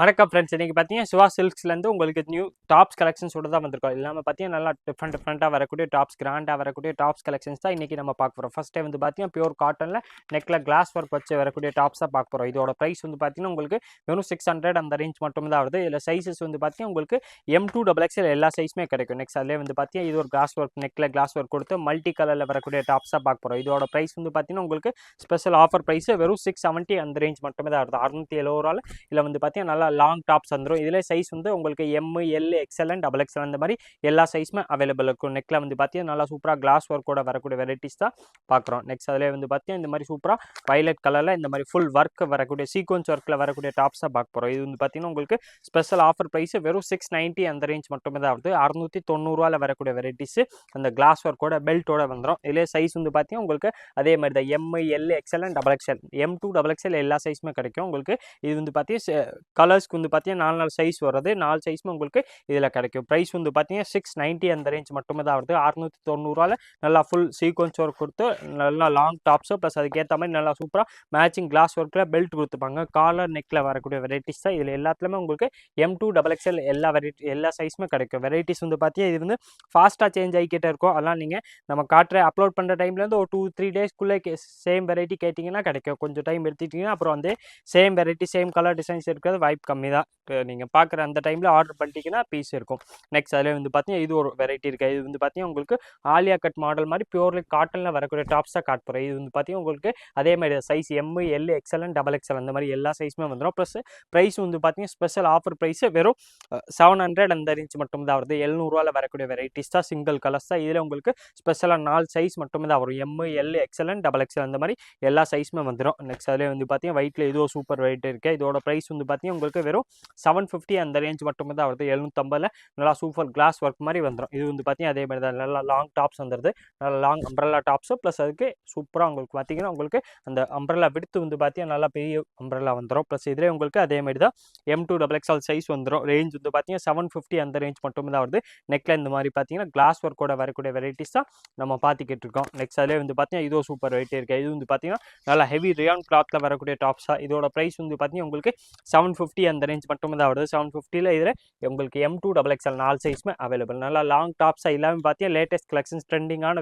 வணக்கம் ஃப்ரெண்ட்ஸ், இன்றைக்கி பார்த்தீங்கன்னா சிவா சில்க்ஸ்லேருந்து உங்களுக்கு நியூ டாப்ஸ் கலெக்ஷன்ஸோட தான் வந்திருக்கோம். இல்லாமல் பார்த்தீங்கன்னா நல்லா டிஃப்ரெண்ட்டாக வரக்கூடிய டாப்ஸ், கிராண்டாக வரக்கூடிய டாப்ஸ் கலெக்ஷன்ஸ் தான் இன்றைக்கி நம்ம பார்க்க போகிறோம். ஃபஸ்ட் டைம் வந்து பார்த்தீங்கன்னா பியூர் காட்டனில் நெக்கில் கிளாஸ் ஒர்க் வச்சு வரக்கூடிய டாப்ஸ் தான் பார்க்க போகிறோம். இதோட ப்ரைஸ் வந்து பார்த்தீங்கன்னா உங்களுக்கு வெறும் 600 அந்த ரேஞ்ச் மட்டும் தான் வருது. இதில் சைஸஸ் வந்து பார்த்தீங்கன்னா உங்களுக்கு M2XXL எல்லா சைஸுமே கிடைக்கும். நெக்ஸ்ட் அதிலே வந்து பார்த்தீங்கன்னா இது ஒரு கிளாஸ் ஒர்க், நெக்கில் கிளாஸ் ஒர்க் கொடுத்து மல்டி கலரில் வரக்கூடிய டாப்ஸ் தான் பார்க்க போகிறோம். இதோட ப்ரைஸ் வந்து பார்த்தீங்கன்னா உங்களுக்கு ஸ்பெஷல் ஆஃபர் ப்ரைஸ் வெறும் 670 அந்த ரேஞ்ச் மட்டுமே தான் வருது. 670 இதில் வந்து பார்த்தீங்கன்னா நல்லா லாங் டாப்ஸ் வந்துடும். இதில் சைஸ் வந்து உங்களுக்கு M, L, XL and XXL அந்த மாதிரி எல்லா சைஸுமே அவைலபிள் இருக்கும். நெக்கில் வந்து பார்த்தீங்கன்னா நல்லா சூப்பராக கிளாஸ் ஒர்க்கோட வரக்கூடிய வெரைட்டிஸ் தான் பார்க்குறோம். நெக்ஸ்ட் அதில் வந்து பார்த்தீங்கன்னா இந்த மாதிரி சூப்பராக வயலட் கலரில் இந்த மாதிரி ஃபுல் ஒர்க் வரக்கூடிய சீக்வன்ஸ் ஒர்க்கில் வரக்கூடிய டாப்ஸ் தான் பார்க்க போகிறோம். இது வந்து பார்த்தீங்கன்னா உங்களுக்கு ஸ்பெஷல் ஆஃபர் ப்ரைஸ் வெறும் 690 அந்த ரேஞ்ச் மட்டுமே தான் வருது. 690 வரக்கூடிய வெரைட்டிஸ் அந்த கிளாஸ் ஒர்க்கோட பெல்ட்டோட வந்துடும். இதிலே சைஸ் வந்து பார்த்தீங்கன்னா உங்களுக்கு அதே மாதிரி தான் M, L, XL and XXL M2XXL எல்லா சைஸுமே கிடைக்கும். உங்களுக்கு இது வந்து பார்த்தீங்கன்னா கலர்ஸ்க்கு வந்து பார்த்தீங்கன்னா 4 சைஸ் வருது. 4 சைஸுமே உங்களுக்கு இதில் கிடைக்கும். ப்ரைஸ் வந்து பார்த்தீங்கன்னா 690 அந்த ரேஞ்ச் மட்டுமே தான் வருது. 690 நல்லா ஃபுல் சீக்வன்ஸ் ஒர்க் கொடுத்து நல்லா லாங் டாப்ஸு ப்ளஸ் அதுக்கேற்ற மாதிரி நல்லா சூப்பராக மேட்சிங் கிளாஸ் ஒர்க்கில் பெல்ட் கொடுத்துப்பாங்க. காலர் நெக்கில் வரக்கூடிய வெரைட்டிஸ் தான் இதில் எல்லாத்துலேயுமே உங்களுக்கு M2XXL எல்லா சைஸுமே கிடைக்கும். வெரைட்டிஸ் வந்து பார்த்தீங்கன்னா இது வந்து ஃபாஸ்ட்டாக சேஞ்ச் ஆகிக்கிட்டே இருக்கும். அதெல்லாம் நீங்கள் நம்ம அப்லோட் பண்ணுற டைம்லேருந்து ஒரு 2-3 டேஸ்க்குள்ளே சேம் வெரைட்டி கேட்டிங்கன்னா கிடைக்கும். கொஞ்சம் டைம் எடுத்துக்கிட்டிங்கன்னா அப்புறம் வந்து same variety same colour designs இருக்கிறது வாய்ப்பு கம்மி தான். நீங்கள் பார்க்குற அந்த டைமில் ஆர்டர் பண்ணிட்டீங்கன்னா பீஸ் இருக்கும். நெக்ஸ்ட் அதில் வந்து பார்த்தீங்கன்னா இது ஒரு வெரைட்டி இருக்குது. இது வந்து பார்த்தீங்கன்னா உங்களுக்கு ஆலியா கட் மாடல் மாதிரி பியூர்லி காட்டனில் வரக்கூடிய டாப்ஸ் தான் காட்ட போகிறேன். இது வந்து பார்த்தீங்கன்னா உங்களுக்கு அதே மாதிரி size M, L, XL and XXL அந்த மாதிரி எல்லா சைஸுமே வந்துடும். ப்ளஸ் ப்ரைஸ் வந்து பார்த்தீங்கன்னா ஸ்பெஷல் ஆஃபர் ப்ரைஸ் வெறும் 700 அந்த ரேஞ்ச் மட்டும் தான் வருது. 700 வரக்கூடிய வெரைட்டிஸ் தான் சிங்கிள் கலர்ஸ் தான். இதில் உங்களுக்கு ஸ்பெஷலாக 4 சைஸ் மட்டுமே தான் வரும். M, L, XL and XXL அந்த மாதிரி எல்லா சைஸுமே வந்துடும். நெக்ஸ்ட் அதில் வந்து பார்த்தீங்கன்னா ஒயிட்டில் இதுவோ சூப்பர் வெயிட் இருக்குது. இதோட ப்ரைஸ் வந்து பார்த்தீங்கன்னா உங்களுக்கு வெறும் 750 அந்த ரேஞ்ச் மட்டுமே தான் வருது. 750 நல்லா சூப்பர் கிளாஸ் ஒர்க் மாதிரி வந்துடும். இது வந்து பார்த்தீங்கன்னா அதே மாதிரி தான் நல்லா லாங் டாப்ஸ் வந்துடுது. நல்லா லாங் அம்ப்ரெல்லா டாப்ஸு ப்ளஸ் அதுக்கு சூப்பராக உங்களுக்கு பார்த்தீங்கன்னா உங்களுக்கு அந்த அம்ப்ரெல்லா விடுத்து வந்து பார்த்தீங்கன்னா நல்லா பெரிய அம்ப்ரெல்லா வந்துடும். ப்ளஸ் இதிலே உங்களுக்கு அதே மாதிரி தான் M2XXL சைஸ் வந்துடும். ரேஞ்ச் வந்து பார்த்தீங்கன்னா 750 அந்த ரேஞ்ச் மட்டுமே தான் வருது. நெக்கில் இந்த மாதிரி பார்த்தீங்கன்னா கிளாஸ் ஒர்க்கோட வரக்கூடிய வெரைட்டிஸ் தான் நம்ம பார்த்துக்கிட்டு இருக்கோம். நெக்ஸ்ட் அதிலே வந்து பார்த்தீங்கன்னா இதுவும் சூப்பர் வெயிட் இருக்குது. இது வந்து பார்த்தீங்கன்னா நல்லா ஹெவி ரியான் கிளாத்தில் வரக்கூடிய டாப்ஸாக. இதோட ப்ரைஸ் வந்து பார்த்தீங்கன்னா உங்களுக்கு 750 அந்த ரேஞ்ச் மட்டுமே தான் வருது. 750 இதில் உங்களுக்கு M2XXL 4 சைஸுமே அவைலபிள். நல்லா லாங் டாப்ஸாக எல்லாமே பார்த்தீங்கன்னா லேட்டஸ்ட் கலெக்ஷன்ஸ் ட்ரெண்டிங்கான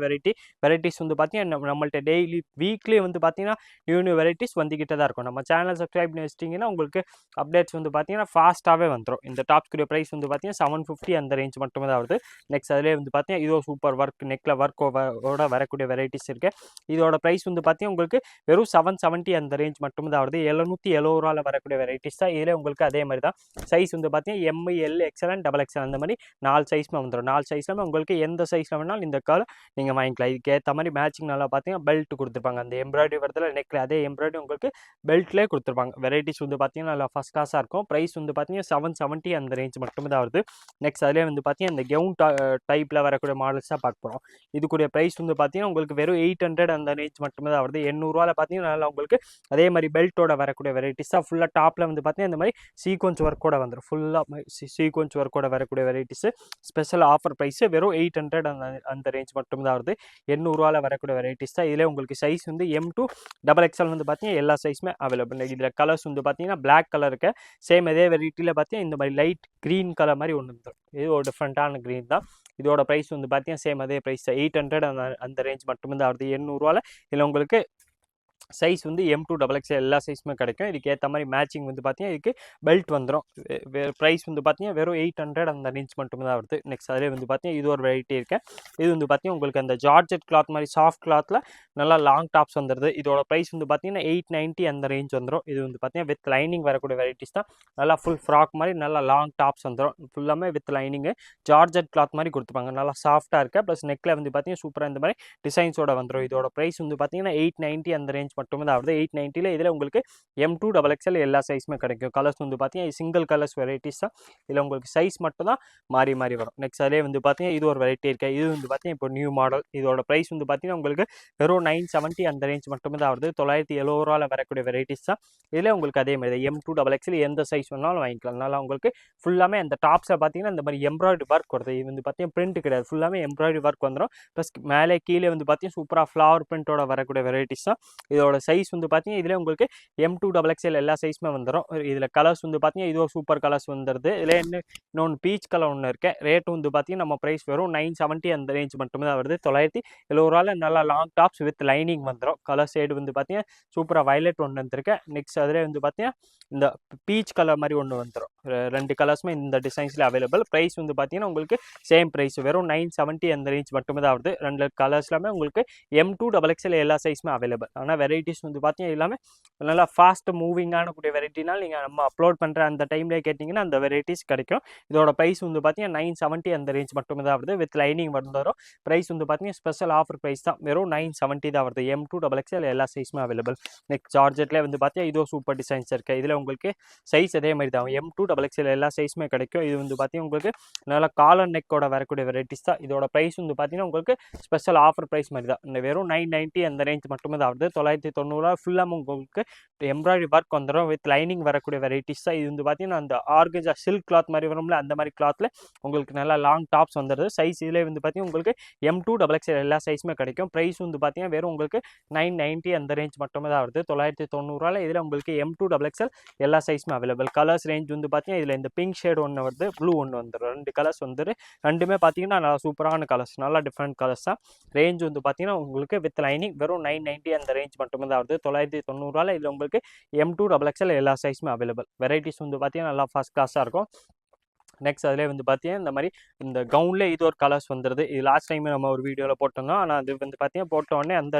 வெரைட்டிஸ் வந்து பார்த்தீங்கன்னா நம்மள்ட்ட டெய்லி வீக்லி வந்து பார்த்தீங்கன்னா நியூ வெரைட்டிஸ் வந்துக்கிட்டே தான் இருக்கும். நம்ம சேனல் சப்ஸ்கிரைப் பண்ணி வச்சிட்டிங்கன்னா உங்களுக்கு அப்டேட்ஸ் வந்து பார்த்தீங்கன்னா ஃபாஸ்ட்டாகவே வந்துடும். இந்த டாப்ஸ்க்குரிய ப்ரைஸ் வந்து பார்த்தீங்கன்னா 750 அந்த ரேஞ்ச் மட்டுமே தான் வருது. நெக்ஸ்ட் அதிலே வந்து பார்த்தீங்கன்னா இதோ சூப்பர் ஒர்க் நெக்கில் ஒர்க்கோட வரக்கூடிய வெரைட்டிஸ் இருக்குது. இதோட ப்ரைஸ் வந்து பார்த்தீங்கன்னா உங்களுக்கு வெறும் 770 அந்த ரேஞ்ச் மட்டுமே தான் வருது. 770 வரக்கூடிய வெரைட்டிஸ் தான். இதில் உங்களுக்கு அதே மாதிரி தான் சைஸ் வந்து பார்த்தீங்கன்னா M, L, XL and XXL அந்த மாதிரி 4 சைஸுமே வந்துடும். 4 சைஸ்லாமே உங்களுக்கு எந்த சைஸில் வேணாலும் இந்த கலர் நீங்கள் வாங்கிக்கலாம். இதுக்கு ஏற்ற மாதிரி மேட்சிங் நல்லா பார்த்தீங்கன்னா பெல்ட் கொடுத்துருப்பாங்க. அந்த எம்ப்ராய்டரி வரதில் நெக்கில் அதே எம்ப்ராய்டரி உங்களுக்கு பெல்ட்லேயே கொடுத்துருப்பாங்க. வெரைட்டிஸ் வந்து பார்த்தீங்கன்னா நல்லா ஃபஸ்ட் கிளாஸாக இருக்கும். ப்ரைஸ் வந்து பார்த்தீங்கன்னா 770 அந்த ரேஞ்ச் மட்டுமே தான் வருது. நெக்ஸ்ட் அதிலே வந்து பார்த்தீங்கன்னா இந்த கவுன் டைப்பில் வரக்கூடிய மாடல்ஸ் தான் பார்க்க போகிறோம். இதுக்குரிய ப்ரைஸ் வந்து பார்த்தீங்கன்னா உங்களுக்கு வெறும் 800 அந்த ரேஞ்ச் மட்டுமே தான் வருது. 800 பார்த்தீங்கன்னா நல்லா உங்களுக்கு அதே மாதிரி பெல்ட்டோட வரக்கூடிய வெரைட்டிஸ் தான். ஃபுல்லாக டாப்பில் வந்து பார்த்தீங்கன்னா இந்த மாதிரி சீக்வன்ஸ் ஒர்க்கோட வந்துடும். ஃபுல்லாக சீக்வன்ஸ் ஒர்க்கோட வரக்கூடிய வெரைட்டிஸு ஸ்பெஷல் ஆஃபர் ப்ரைஸு வெறும் 800 அந்த ரேஞ்ச் மட்டும் தான் வருது. 800 வரக்கூடிய வெரைட்டிஸ் தான். இதில் உங்களுக்கு சைஸ் வந்து M2XXL வந்து பார்த்தீங்கன்னா எல்லா சைஸுமே அவைலபிள். இதில் கலர்ஸ் வந்து பார்த்தீங்கன்னா பிளாக் கலர் இருக்குது. சேம் இதே வெரைட்டியில் பார்த்தீங்கன்னா இந்த மாதிரி லைட் க்ரீன் கலர் மாதிரி ஒன்று வந்துடும். இது ஒரு டிஃப்ரெண்ட்டான க்ரீன் தான். இதோட ப்ரைஸ் வந்து பார்த்தீங்கன்னா சேம் அதே ப்ரைஸ் 800 அந்த ரேஞ்ச் மட்டுமே தான் வருது. 800 இதில் உங்களுக்கு சைஸ் வந்து M2XXL எல்லா சைஸுமே கிடைக்கும். இதுக்கு ஏற்ற மாதிரி மேட்சிங் வந்து பார்த்தீங்கன்னா இதுக்கு பெல்ட் வந்துடும். ப்ரைஸ் வந்து பார்த்தீங்கன்னா வெறும் 800 அந்த ரேஞ்ச் மட்டுமே தான் வருது. நெக்ஸ்ட் அதிலே வந்து பார்த்தீங்கன்னா இது ஒரு வெரைட்டி இருக்குது. இது வந்து பார்த்தீங்கன்னா உங்களுக்கு அந்த ஜார்ஜெட் கிளாத் மாதிரி சாஃப்ட் கிளாத்தில் நல்லா லாங் டாப்ஸ் வந்துடுது. இதோட ப்ரைஸ் வந்து பார்த்தீங்கன்னா 890 அந்த ரேஞ்ச் வந்துடும். இது வந்து பார்த்தீங்கன்னா வித் லைனிங் வரக்கூடிய வெரைட்டிஸ் தான். நல்லா ஃபுல் ஃப்ராக் மாதிரி நல்லா லாங் டாப்ஸ் வந்துடும். ஃபுல்லாமே வித் லைனிங்கு ஜார்ஜெட் கிளாத் மாதிரி கொடுத்துருப்பாங்க. நல்லா சாஃப்ட்டாக இருக்குது. ப்ளஸ் நெக்கில் வந்து பார்த்தீங்கன்னா சூப்பராக இந்த மாதிரி டிசைன்ஸோட வந்துடும். இதோட ப்ரைஸ் வந்து பார்த்தீங்கன்னா 890 அந்த ரேஞ்ச் மட்டுமே தான் வருது. 890 இதில் உங்களுக்கு M2XXL எல்லா சைஸுமே கிடைக்கும். கலர்ஸ் வந்து பார்த்தீங்கன்னா சிங்கிள் கலர்ஸ் வெரைட்டிஸ் தான். இதில் உங்களுக்கு சைஸ் மட்டும் தான் மாறி வரும். நெக்ஸ்ட் அதே வந்து பார்த்தீங்கன்னா இது ஒரு வெரைட்டி இருக்குது. இது வந்து பார்த்தீங்கன்னா இப்போ நியூ மாடல். இதோட ப்ரைஸ் வந்து பார்த்தீங்கன்னா உங்களுக்கு வெறும் 970 அந்த ரேஞ்ச் மட்டுமே தான் வருது. 970 வரக்கூடிய வெரைட்டிஸ் தான். இதில் உங்களுக்கு அதே மாதிரி M2XXL எந்த சைஸ் வேணாலும் வாங்கிக்கலாம். அதனால் உங்களுக்கு ஃபுல்லாமே அந்த டாப்ஸில் பார்த்தீங்கன்னா இந்த மாதிரி எம்ப்ராய்டரி ஒர்க் வருது. இது வந்து பார்த்தீங்கன்னா பிரிண்ட் கிடையாது. ஃபுல்லாமே எம்ப்ராய்டரி ஒர்க் வந்துடும். ப்ளஸ் மேலே கீழே வந்து பார்த்தீங்கன்னா சூப்பராக ஃப்ளவர் பிரிண்ட்டோட வரக்கூடிய வெரைட்டிஸ் தான். இதோட இதோட சைஸ் வந்து பார்த்தீங்கன்னா இதில் உங்களுக்கு M2XXL எல்லா சைஸுமே வந்துடும். இதில் கலர்ஸ் வந்து பார்த்தீங்கன்னா இது ஒரு சூப்பர் கலர்ஸ் வந்துடுது. இதில் இன்னொன்று பீச் கலர் ஒன்று இருக்குது. ரேட்டு வந்து பார்த்தீங்கன்னா நம்ம ப்ரைஸ் வெறும் 970 அந்த ரேஞ்ச் மட்டுமே தான் வருது. 970 நல்லா லாங் டாப்ஸ் வித் லைனிங் வந்துடும். கலர் ஷேடு வந்து பார்த்தீங்கன்னா சூப்பராக வயலட் ஒன்று வந்துருக்கேன். நெக்ஸ்ட் அதிலே வந்து பார்த்தீங்கன்னா இந்த பீச் கலர் மாதிரி ஒன்று வந்துடும். ரெண்டு கலர்ஸுமே இந்த டிசைன்ஸில் அவைலபிள். ப்ரைஸ் வந்து பார்த்தீங்கன்னா உங்களுக்கு சேம் ப்ரைஸ் வெறும் 970 அந்த ரேஞ்ச் மட்டுமே தான் வருது. ரெண்டு கலர்ஸ்லாமே உங்களுக்கு M2XXL எல்லா சைஸுமே அவைலபிள். ஆனால் வெரைட்டிஸ் வந்து பார்த்தீங்கன்னா எல்லாமே நல்லா ஃபாஸ்ட் மூவிங்கான கூடிய வெரைட்டினால் நீங்கள் நம்ம அப்லோட் பண்ணுற அந்த டைம்லேயே கேட்டிங்கன்னா அந்த வெரைட்டிஸ் கிடைக்கும். இதோட ப்ரைஸ் வந்து பார்த்தீங்கன்னா 970 அந்த ரேஞ்ச் மட்டுமே தான் வருது. வித் லைனிங் வந்துடும். ப்ரைஸ் வந்து பார்த்தீங்கன்னா ஸ்பெஷல் ஆஃபர் ப்ரைஸ் தான். வெறும் 970 தான் வருது. M2XXL எல்லா சைஸுமே அவைலபிள். நெக்ஸ்ட் ஜார்ஜெட்லேயே வந்து பார்த்தீங்கன்னா இதோ சூப்பர் டிசைன்ஸ் இருக்குது. இதில் உங்களுக்கு சைஸ் அதே மாதிரி தான் M2XXL எல்லா சைஸுமே கிடைக்கும். இது வந்து பார்த்தீங்கன்னா உங்களுக்கு நல்லா காலர் நெக்கோட வரக்கூடிய வெரைட்டிஸ் தான். இதோட ப்ரைஸ் வந்து பார்த்தீங்கன்னா உங்களுக்கு ஸ்பெஷல் ஆஃபர் ப்ரைஸ் மாதிரி தான். இந்த வெறும் 990 அந்த ரேஞ்ச் மட்டுமே தான் வருது. 990 ஃபுல்லாக உங்களுக்கு எம்ப்ராய்டரி ஒர்க் வந்துடும். வித் லைனிங் வரக்கூடிய வெரைட்டிஸ் தான். இது வந்து பார்த்தீங்கன்னா அந்த ஆர்கன்ஜா சில்க் கிளாத் மாதிரி வரும்ல அந்த மாதிரி கிளாத்தில் உங்களுக்கு நல்லா லாங் டாப்ஸ் வந்துடுது. சைஸ் இதில் வந்து பார்த்தீங்கன்னா உங்களுக்கு M2XXL எல்லா சைஸுமே கிடைக்கும். ப்ரைஸ் வந்து பார்த்தீங்கன்னா வெறும் உங்களுக்கு 990 அந்த ரேஞ்ச் மட்டுமே தான் வருது. 990 இதில் உங்களுக்கு M2XXL எல்லா சைஸுமே அவைலபிள். கலர்ஸ் ரேஞ்ச் வந்து பார்த்தீங்கன்னா இதில் இந்த பிங்க் ஷேடு ஒன்று வருது, ப்ளூ ஒன்று வந்துடும். ரெண்டு கலர்ஸ் வந்துடும். ரெண்டுமே பார்த்தீங்கன்னா நல்லா சூப்பரான கலர்ஸ், நல்லா டிஃப்ரெண்ட் கலர்ஸ் தான். ரேஞ்ச் வந்து பார்த்தீங்கன்னா உங்களுக்கு வித் லைனிங் வெறும் 990 அந்த ரேஞ்ச் மட்டுமே தான் வருது. 990 இதில் உங்களுக்கு M2XXL எல்லா சைஸுமே அவைலபிள். வெரைட்டிஸ் வந்து பார்த்தீங்கன்னா நல்லா ஃபர்ஸ்ட் கிளாஸாக இருக்கும். நெக்ஸ்ட் அதிலே வந்து பார்த்தீங்கன்னா இந்த மாதிரி இந்த கவுன்லேயே இது ஒரு கலர்ஸ் வந்துடுது. இது லாஸ்ட் டைம் நம்ம ஒரு வீடியோவில் போட்டிருந்தோம். ஆனால் அது வந்து பார்த்தீங்கன்னா போட்ட உடனே அந்த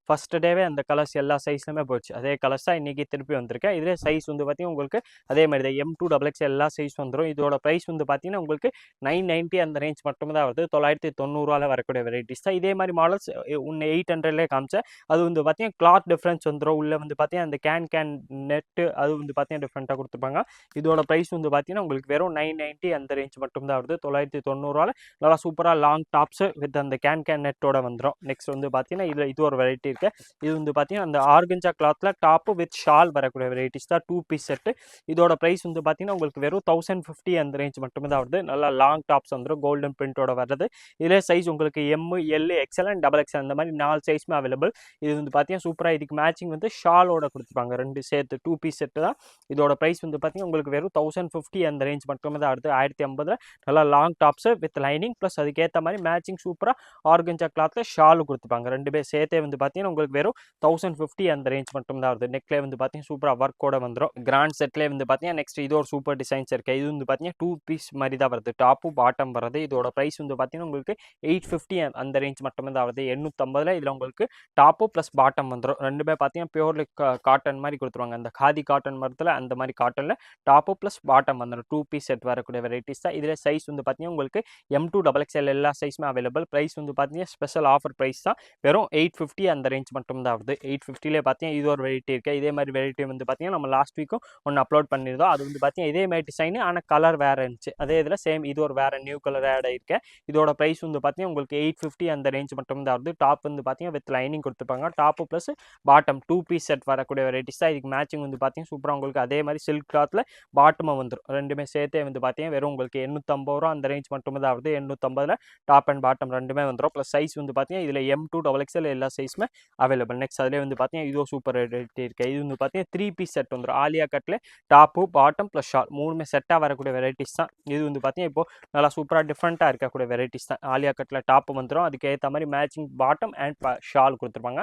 ஃபஸ்ட் டேவே அந்த கலர்ஸ் எல்லா சைஸ்லையுமே போச்சு. அதே கலர்ஸ் தான் இன்றைக்கி திருப்பி வந்திருக்கேன். இதிலே சைஸ் வந்து பார்த்தீங்கன்னா உங்களுக்கு அதே மாதிரி தான் M2XXL எல்லா சைஸ் வந்துடும். இதோட ப்ரைஸ் வந்து பார்த்தீங்கன்னா உங்களுக்கு 990 அந்த ரேஞ்ச் மட்டுமே தான் வருது. 990 வரக்கூடிய வெரைட்டிஸ் தான். இதே மாதிரி மாடல்ஸ் ஒன்று 800லேயே காமிச்சேன். அது வந்து பார்த்தீங்கன்னா கிளாத் டிஃப்ரென்ஸ் வந்துடும். உள்ளே வந்து பார்த்தீங்கன்னா அந்த கேன் நெட்டு அது வந்து பார்த்தீங்கன்னா டிஃப்ரெண்ட்டாக கொடுத்துருப்பாங்க. இதோட ப்ரைஸ் வந்து பார்த்தீங்கன்னா உங்களுக்கு வெறும் 990 அந்த ரேஞ்ச் மட்டும் தான் வருது. 990 நல்லா சூப்பராக லாங் டாப்ஸ் வித் அந்த கேன் நெட்டோட வந்துடும். நெக்ஸ்ட் வந்து பார்த்தீங்கன்னா இதில் இது ஒரு வெரைட்டி இருக்கு. இது வந்து பார்த்தீங்கன்னா அந்த ஆர்கன்ஜா கிளாத்தில் டாப்பு வித் ஷால் வரக்கூடிய வெரைட்டிஸ் தான். 2 பீஸ் செட்டு. இதோட ப்ரைஸ் வந்து பார்த்தீங்கன்னா உங்களுக்கு வெறும் 1050 அந்த ரேஞ்ச் மட்டுமே தான் வருது. நல்லா லாங் டாப்ஸ் வந்துடும். கோல்டன் பிரிண்டோட வருது. இதிலே சைஸ் உங்களுக்கு M, L, XL and XXL அந்த மாதிரி 4 சைஸுமே அவைலபிள். இது வந்து பார்த்தீங்கன்னா சூப்பராக இதுக்கு மேட்சிங் வந்து ஷாலோட கொடுத்துருப்பாங்க. ரெண்டு சேர்த்து 2 பீஸ் செட்டு தான். இதோட ப்ரைஸ் வந்து பார்த்தீங்கன்னா உங்களுக்கு வெறும் 1050 அந்த ரேஞ்ச் மட்டுமே தான் வருது. 1050 நல்லா long tops with lining plus அதுக்கேற்ற மாதிரி மேட்சிங் சூப்பராக ஆர்கன்ஜா கிளாத்தில் ஷாலு கொடுத்துப்பாங்க. ரெண்டு பேர் சேர்த்தே வந்து பார்த்தீங்கன்னா உங்களுக்கு வெறும் 1050 அந்த ரேஞ்ச் மட்டும் தான் வருது. நெக்லே வந்து பார்த்தீங்கன்னா சூப்பராக ஒர்க்கோட வந்துடும். கிராண்ட் செட்லேயே வந்து பார்த்தீங்கன்னா நெக்ஸ்ட் இது ஒரு சூப்பர் டிசைன்ஸ் இருக்குது. இது வந்து பார்த்தீங்கன்னா 2 பீஸ் மாதிரி தான் வருது. டாப்பு பாட்டம் வருது. இதோட ப்ரைஸ் வந்து பார்த்தீங்கன்னா உங்களுக்கு 850 அந்த ரேஞ்ச் மட்டுமே தான் வருது. 850 இதில் உங்களுக்கு டாப்பு ப்ளஸ் பாட்டம் வந்துடும். ரெண்டுமே பார்த்தீங்கன்னா பியூர்லி காட்டன் மாதிரி கொடுத்துருவாங்க. அந்த காதி காட்டன் மரத்தில் அந்த மாதிரி காட்டனில் டாப்பு ப்ளஸ் பாட்டம் வந்துடும். 2 பீஸ் செட் வரக்கூடிய வெரைட்டிஸ் தான். இதில் சைஸ் வந்து பார்த்தீங்கன்னா உங்களுக்கு M2XXL எல்லா சைஸுமே அவைலபிள். ப்ரைஸ் வந்து பார்த்தீங்கன்னா ஸ்பெஷல் ஆஃபர் ப்ரைஸ் தான். வெறும் 850 அந்த ரேஞ்ச் மட்டும் தான் வருது. 850லே பார்த்தீங்கன்னா இது ஒரு வெரைட்டி இருக்குது. இதே மாதிரி வெரைட்டி வந்து பார்த்தீங்கன்னா நம்ம லாஸ்ட் வீக்கும் ஒன்று அப்லோட் பண்ணியிருந்தோம். அது வந்து பார்த்தீங்கன்னா இதே மாதிரி டிசைன் ஆனால் கலர் வேறு இருந்துச்சு. அதே இதில் சேம் இது ஒரு வேறு நியூ கலர் ஆட் ஆகிருக்கு. இதோட ப்ரைஸ் வந்து பார்த்தீங்கன்னா உங்களுக்கு 850 அந்த ரேஞ்ச் மட்டும் தான் வருது. டாப் வந்து பார்த்தீங்கன்னா வித் லைனிங் கொடுத்துருப்பாங்க. Top plus bottom 2 piece set வரக்கூடிய வெரைட்டிஸ் தான். இதுக்கு மேட்சிங் வந்து பார்த்தீங்கன்னா சூப்பராக உங்களுக்கு அதே மாதிரி சில்க் கிளாத்தில் பாட்டமாக வந்துடும். ரெண்டுமே சேர்த்தே வந்து பார்த்தீங்கன்னா வெறும் உங்களுக்கு 850 அந்த ரேஞ்ச் மட்டுமே தான் வருது. 850 டாப் அண்ட் பாட்டம் ரெண்டுமே வந்துடும். ப்ளஸ் சைஸ் வந்து பார்த்தீங்கன்னா இதில் M2XXL எல்லா சைஸுமே அவைலபிள். நெக்ஸ்ட் அதிலே வந்து பார்த்தீங்கன்னா இதுவும் சூப்பர் வெரைட்டி இருக்குது. இது வந்து பார்த்தீங்கன்னா 3 பீஸ் செட் வந்துடும். ஆலியா கட்டில் டாப்பு பாட்டம் ப்ளஸ் ஷால் மூணுமே செட்டாக வரக்கூடிய வெரைட்டிஸ் தான். இது வந்து பார்த்தீங்கன்னா இப்போ நல்லா சூப்பராக டிஃப்ரெண்ட்டாக இருக்கக்கூடிய வெரைட்டிஸ் தான். ஆலியா கட்டில் டாப்பு வந்துடும். அதுக்கேற்ற மாதிரி மேட்சிங் பாட்டம் அண்ட் ஷால் கொடுத்துருப்பாங்க.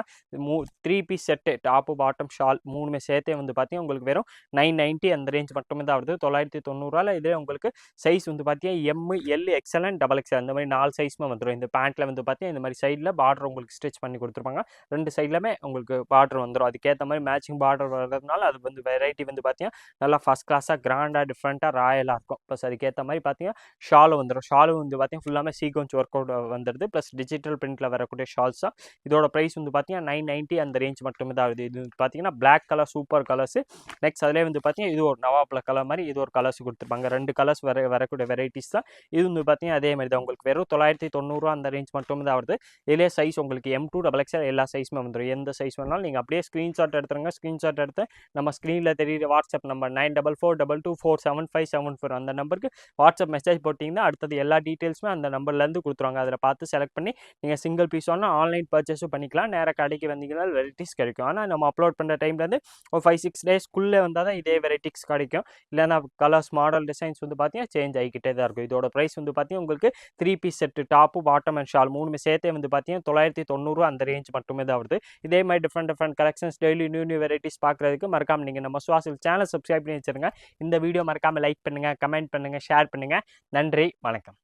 3 piece set top bottom shawl மூணுமே சேர்த்தே வந்து பார்த்தீங்கன்னா உங்களுக்கு வெறும் 990 அந்த ரேஞ்ச் மட்டுமே தான் வருது. 990 இதே உங்களுக்கு சைஸ் வந்து பார்த்தீங்கன்னா M, L, XL and XXL அந்த மாதிரி 4 சைஸுமே வந்துடும். இந்த பேண்ட்டில் வந்து பார்த்தீங்கன்னா இந்த மாதிரி சைடில் பார்டர் உங்களுக்கு ஸ்டிச் பண்ணி கொடுத்துருப்பாங்க. ரெண்டு சைட்லையுமே உங்களுக்கு பார்டர் வந்துடும். அதுக்கேற்ற மாதிரி மேட்சிங் பார்டர் வர்றதுனால அது வந்து வெரைட்டி வந்து பார்த்தீங்கன்னா நல்லா ஃபஸ்ட் கிளாஸாக கிராண்டாக டிஃப்ரெண்ட்டாக ராயலாக இருக்கும். ப்ளஸ் அதுக்கேற்ற மாதிரி பார்த்தீங்கன்னா ஷாலும் வந்துடும். ஷாலும் வந்து பார்த்தீங்கன்னா ஃபுல்லாமே சீக்வன்ஸ் ஒர்க் அவுட் வந்துடுது. ப்ளஸ் டிஜிட்டல் பிரிண்டில் வரக்கூடிய ஷால்ஸ் தான். இதோட ப்ரைஸ் வந்து பார்த்தீங்கன்னா 990 அந்த ரேஞ்ச் மட்டுமே தான் ஆகுது. இது பார்த்தீங்கன்னா black colour super colours. Next அதிலே வந்து பார்த்தீங்கன்னா இது ஒரு நவாப்ல கலர் மாதிரி இது ஒரு கலர்ஸ் கொடுத்துருப்பாங்க. ரெண்டு கலர்ஸ் கிளாஸ் வரக்கூடிய வெரைட்டிஸ் தான். இது வந்து பார்த்தீங்கன்னா அதே மாதிரி தான் உங்களுக்கு வெறும் 990 அந்த ரேஞ்ச் மட்டும் தான் வருது. இதிலே சைஸ் உங்களுக்கு M2 XXL எல்லா சைஸுமே வந்துடும். எந்த சைஸ் வேணாலும் நீங்கள் அப்படியே ஸ்க்ரீன்ஷாட் எடுத்துருங்க. ஸ்க்ரீன்ஷாட் எடுத்து நம்ம ஸ்க்ரீனில் தெரியுற வாட்ஸ்அப் நம்பர் 9442247574 அந்த நம்பருக்கு வாட்ஸ்அப் மெசேஜ் போட்டிங்கன்னா அடுத்தது எல்லா டீட்டெயில்ஸுமே அந்த நம்பர்லேருந்து கொடுத்துருவாங்க. அதில் பார்த்து செலக்ட் பண்ணி நீங்கள் சிங்கிள் பீஸ் வேணால் ஆன்லைன் பர்ச்சேஸும் பண்ணிக்கலாம். நேராக கடைக்கு வந்தீங்கன்னா வெரைட்டிஸ் கிடைக்கும். ஆனால் நம்ம அப்லோட் பண்ணுற டைம்லேருந்து ஒரு 5-6 டேஸ்க்குள்ளே வந்தால் தான் இதே வெரைட்டிஸ் கிடைக்கும். இல்லைனா கலர்ஸ் மாடல் டிசைன்ஸ் வந்து பார்த்தீங்கன்னா சேஞ்ச் ஆகிக்கிட்டே தான் இருக்கும். இதோட ப்ரைஸ் வந்து பார்த்தீங்கன்னா உங்களுக்கு 3 piece set top bottom and shawl 3 சேர்த்தே வந்து பார்த்தீங்கன்னா 990 அந்த ரேஞ்ச் மட்டுமே தான் வருது. இதே மாதிரி different collections daily new varieties பார்க்குறதுக்கு மறக்காமல் நீங்கள் நம்ம சுவாசில் சேனல் சப்ஸ்கிரைப் பண்ணி வச்சுருங்க. இந்த வீடியோ மறக்காமல் லைக் பண்ணுங்கள், கமெண்ட் பண்ணுங்கள், ஷேர் பண்ணுங்கள். நன்றி, வணக்கம்.